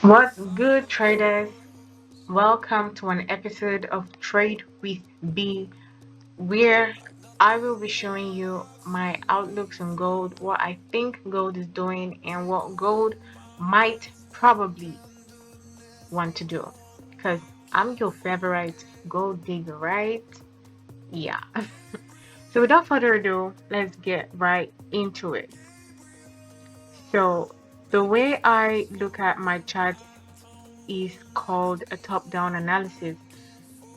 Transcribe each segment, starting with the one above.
What's good, traders? Welcome to an episode of Trade with B, where I will be showing you my outlooks on gold, what I think gold is doing, and what gold might probably want to do. Because I'm your favorite gold digger, right? Yeah. So, without further ado, let's get right into it. So, the way I look at my charts is called a top-down analysis.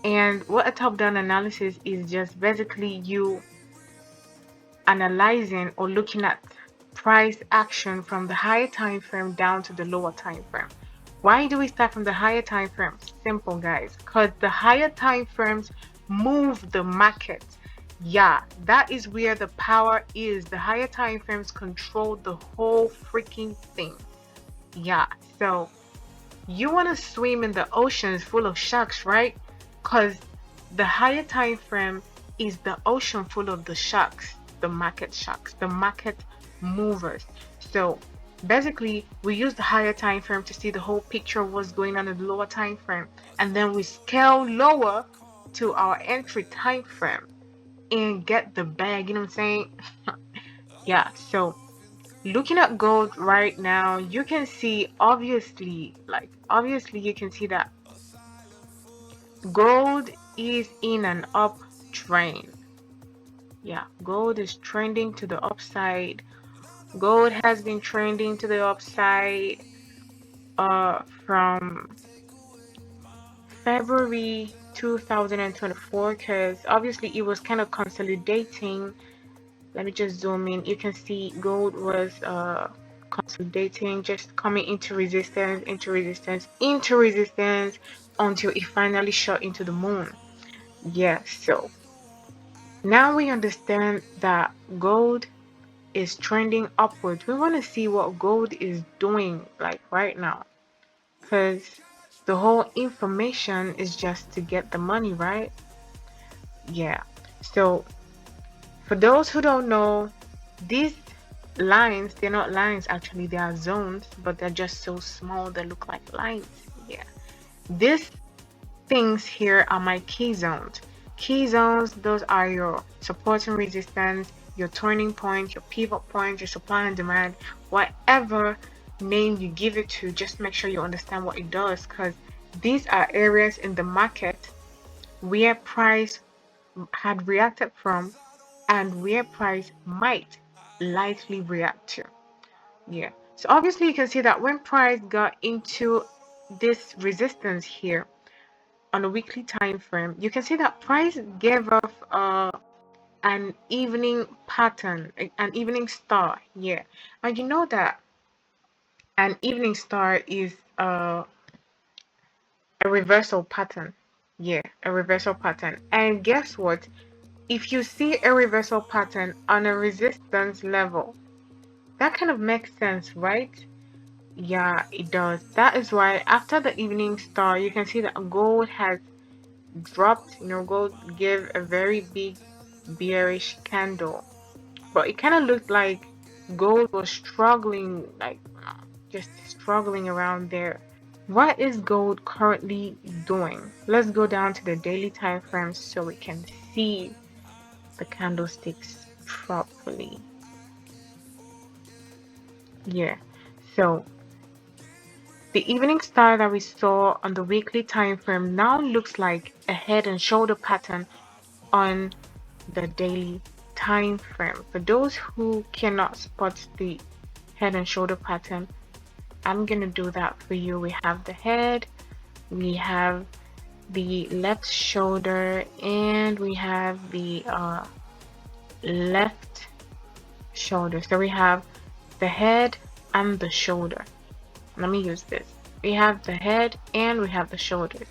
And what a top-down analysis is just basically you analyzing or looking at price action from the higher time frame down to the lower time frame. Why do we start from the higher time frames? Simple, guys, because the higher time frames move the market. Yeah, that is where the power is. The higher time frames control the whole freaking thing. Yeah, so you want to swim in the oceans full of sharks, right? Because the higher time frame is the ocean full of the sharks, the market movers. So basically, we use the higher time frame to see the whole picture of what's going on in the lower time frame, and then we scale lower to our entry time frame and get the bag. You know what I'm saying? Yeah. So looking at gold right now, you can see obviously you can see that gold is in an uptrend. Yeah, gold is trending to the upside. Gold has been trending to the upside from February 2024, because obviously it was kind of consolidating. Let me just zoom in. You can see gold was consolidating, just coming into resistance, into resistance, into resistance until it finally shot into the moon. Yeah, so now we understand that gold is trending upwards. We want to see what gold is doing like right now, because the whole information is just to get the money, right? Yeah. So for those who don't know, these lines, they're not lines actually, they are zones, but they're just so small they look like lines. Yeah. These things here are my key zones. Key zones, those are your support and resistance, your turning point, your pivot point, your supply and demand, whatever name you give it to, just make sure you understand what it does, because these are areas in the market where price had reacted from and where price might likely react to. Yeah. So obviously you can see that when price got into this resistance here on a weekly time frame, you can see that price gave off an evening pattern, an evening star. Yeah. And you know that an evening star is a reversal pattern. Yeah, a reversal pattern. And guess what? If you see a reversal pattern on a resistance level, that kind of makes sense, right? Yeah, it does. That is why after the evening star, you can see that gold has dropped. Gold gave a very big bearish candle, but it kind of looked like gold was struggling, like just struggling around there. What is gold currently doing? Let's go down to the daily time frame so we can see the candlesticks properly. Yeah, so the evening star that we saw on the weekly time frame now looks like a head and shoulder pattern on the daily time frame. For those who cannot spot the head and shoulder pattern, I'm gonna do that for you. We have the head, we have the left shoulder, and we have the left shoulder. So we have the head and the shoulder. Let me use this. We have the head and we have the shoulders.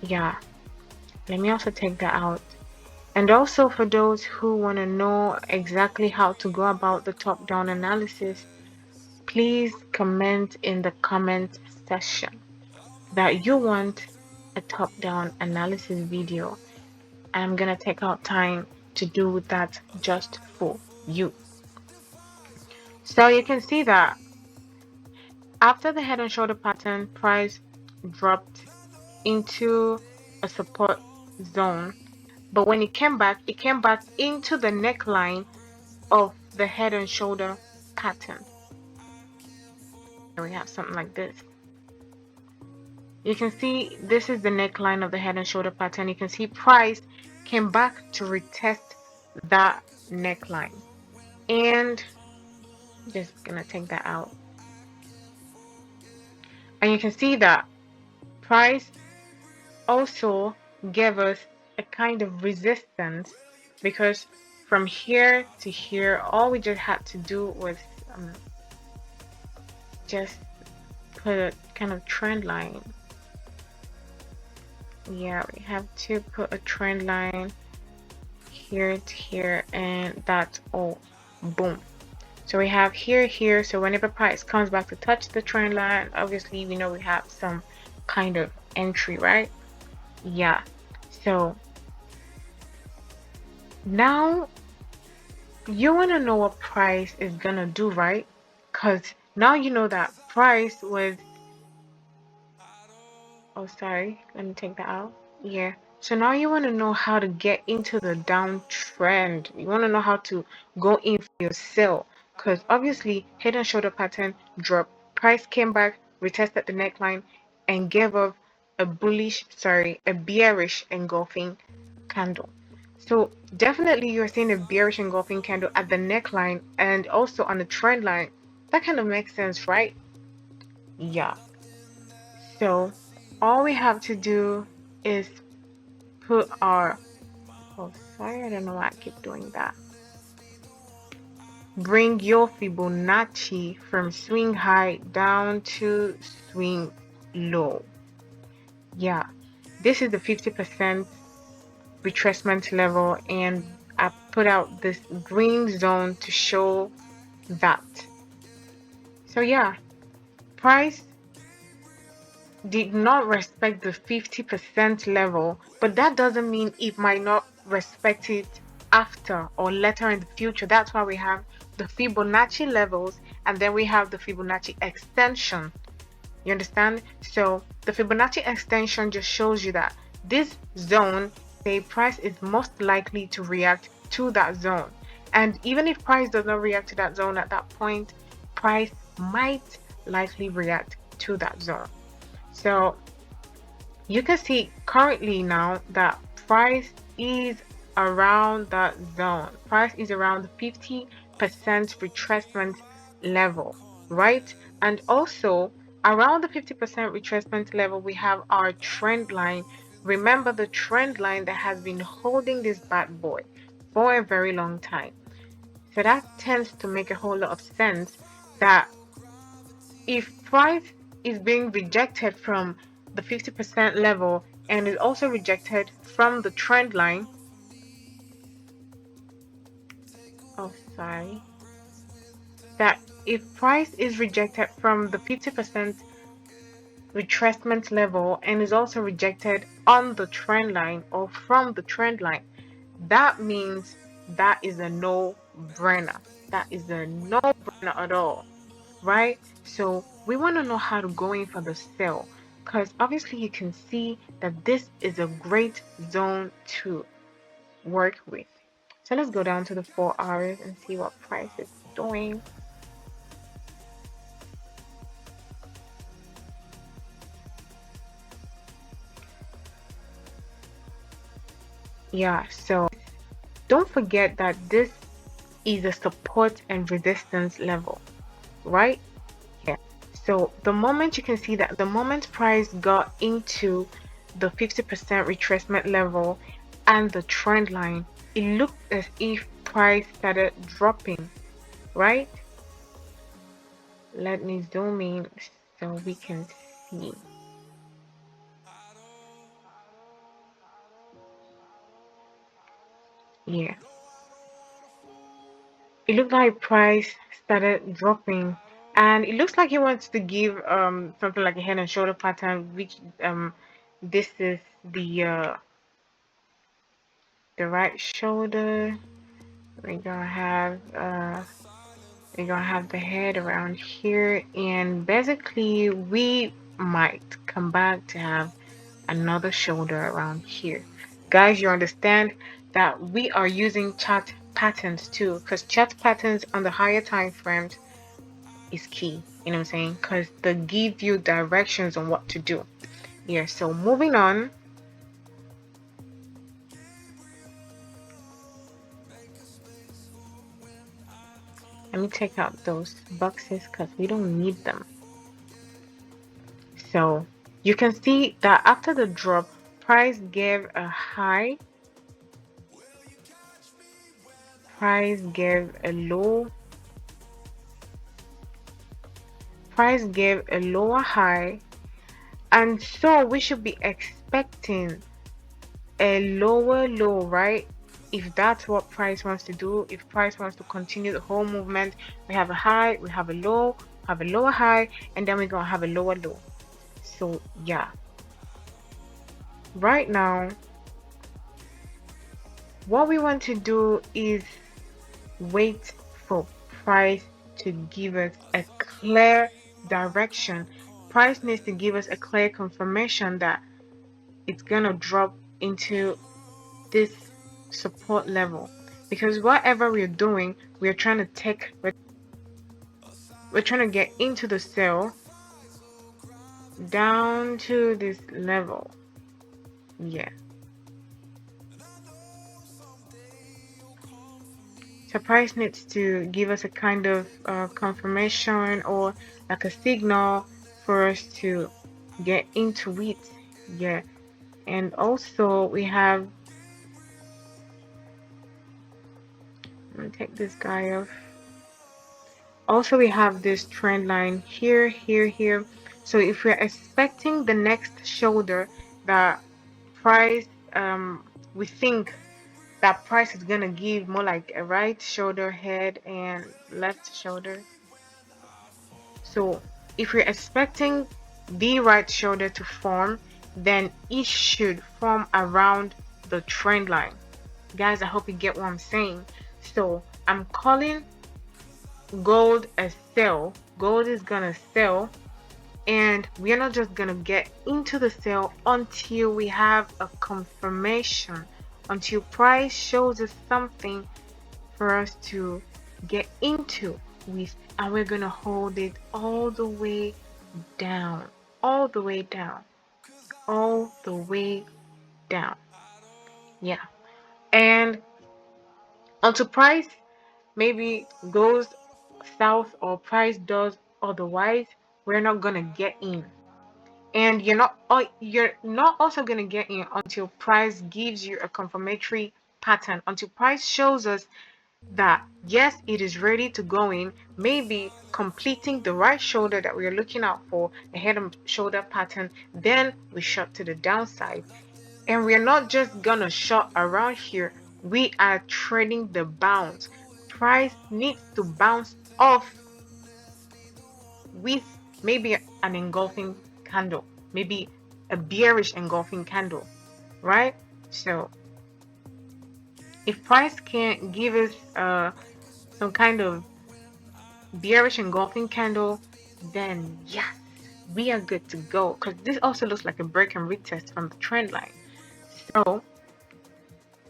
Yeah, let me also take that out. And also for those who want to know exactly how to go about the top-down analysis, please comment in the comment section that you want a top-down analysis video. I'm gonna take out time to do that just for you. So you can see that After the head and shoulder pattern, price dropped into a support zone. But when it came back into the neckline of the head and shoulder pattern. Here we have something like this. You can see this is the neckline of the head and shoulder pattern. You can see price came back to retest that neckline. And just gonna take that out. And you can see that price also gave us a kind of resistance, because from here to here, all we just had to do was just put a kind of trend line. Yeah, we have to put a trend line here to here, and that's all. Boom. So we have here, so whenever price comes back to touch the trend line, obviously we know we have some kind of entry, right? Yeah. So now you want to know what price is gonna do, right? Because now you know that price was, oh sorry, let me take that out. Yeah. So now you want to know how to get into the downtrend. You want to know how to go in for your sell, because obviously head and shoulder pattern dropped. Price came back, retested the neckline, and gave off a bearish engulfing candle. So definitely you're seeing a bearish engulfing candle at the neckline and also on the trend line. That kind of makes sense, right? Yeah. So all we have to do is put our, oh sorry, I don't know why I keep doing that. Bring your Fibonacci from swing high down to swing low. Yeah, this is the 50% retracement level, and I put out this green zone to show that. So yeah, price did not respect the 50% level, but that doesn't mean it might not respect it after or later in the future. That's why we have the Fibonacci levels, and then we have the Fibonacci extension. You understand? So the Fibonacci extension just shows you that this zone, the price is most likely to react to that zone. And even if price does not react to that zone at that point, price might likely react to that zone. So you can see currently now that price is around that zone. Price is around the 50% retracement level, right? And also around the 50% retracement level, we have our trend line. Remember the trend line that has been holding this bad boy for a very long time. So that tends to make a whole lot of sense that if price is being rejected from the 50% level and is also rejected from the trend line, oh sorry, that if price is rejected from the 50% retracement level and is also rejected on the trend line or from the trend line, that means that is a no-brainer. That is a no-brainer at all, right? So we want to know how to go in for the sell, because obviously you can see that this is a great zone to work with. So let's go down to the 4 hours and see what price is doing. Yeah, so don't forget that this is a support and resistance level, right? Yeah. So the moment you can see that the moment price got into the 50% retracement level and the trend line, it looked as if price started dropping, right? Let me zoom in so we can see. Yeah, it looked like price started dropping, and it looks like he wants to give something like a head and shoulder pattern, which this is the right shoulder. We're gonna have We're gonna have the head around here, and basically we might come back to have another shoulder around here. Guys, you understand that we are using chart patterns too, because chart patterns on the higher time frames is key. You know what I'm saying? Because they give you directions on what to do. Yeah, so moving on. Let me take out those boxes because we don't need them. So you can see that after the drop, price gave a high, price gave a low, price gave a lower high, and so we should be expecting a lower low, right? If that's what price wants to do, if price wants to continue the whole movement, we have a high, we have a low, have a lower high, and then we're gonna have a lower low. So yeah, right now what we want to do is wait for price to give us a clear direction. Price needs to give us a clear confirmation that it's gonna drop into this support level, because whatever we're doing, we're trying to take, we're trying to get into the sell down to this level. Yeah, so price needs to give us a kind of confirmation or like a signal for us to get into it. Yeah, and also we have, let me take this guy off. Also we have this trend line here, here, here. So if we're expecting the next shoulder that price, we think that price is gonna give more like a right shoulder head and left shoulder. So if we're expecting the right shoulder to form, then it should form around the trend line. Guys, I hope you get what I'm saying. So I'm calling gold a sell. Gold is gonna sell, and we're not just gonna get into the sell until we have a confirmation, until price shows us something for us to get into with, and we're gonna hold it all the way down, all the way down, all the way down. Yeah, and until price maybe goes south or price does otherwise, we're not gonna get in. And you're not also gonna get in until price gives you a confirmatory pattern, until price shows us that yes, it is ready to go in, maybe completing the right shoulder that we are looking out for, a head and shoulder pattern. Then we shot to the downside, and we're not just gonna shot around here, we are trading the bounce. Price needs to bounce off with maybe an engulfing candle, maybe a bearish engulfing candle, right? So if price can't give us some kind of bearish engulfing candle, then yes, we are good to go, because this also looks like a break and retest from the trend line. So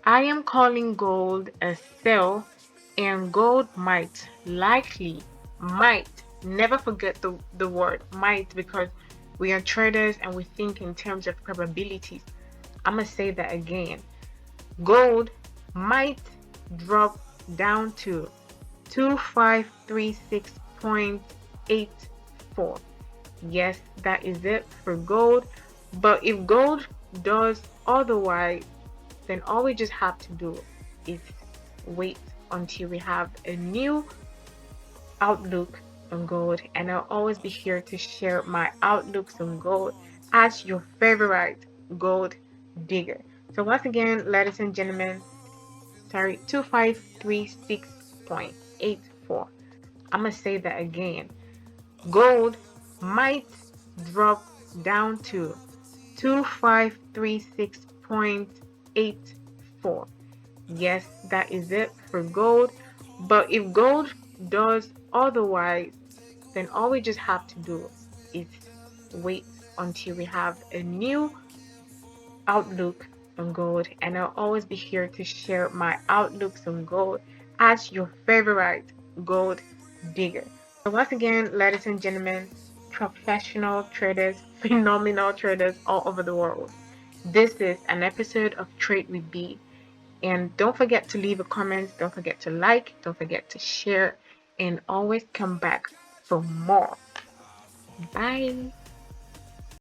I am calling gold a sell, and gold might, likely, might, never forget the word might, because we are traders and we think in terms of probabilities. I'm gonna say that again. Gold might drop down to 2536.84. Yes, that is it for gold. But if gold does otherwise, then all we just have to do is wait until we have a new outlook on gold. And I'll always be here to share my outlooks on gold as your favorite gold digger. So once again, ladies and gentlemen, sorry, 2536.84. I'm gonna say that again. Gold might drop down to 2536.84. Yes, that is it for gold. But if gold does Otherwise, then all we just have to do is wait until we have a new outlook on gold, and I'll always be here to share my outlooks on gold as your favorite gold digger. So once again, ladies and gentlemen, professional traders, phenomenal traders all over the world, this is an episode of Trade with B. And don't forget to leave a comment, don't forget to like, don't forget to share, and always come back for more. Bye.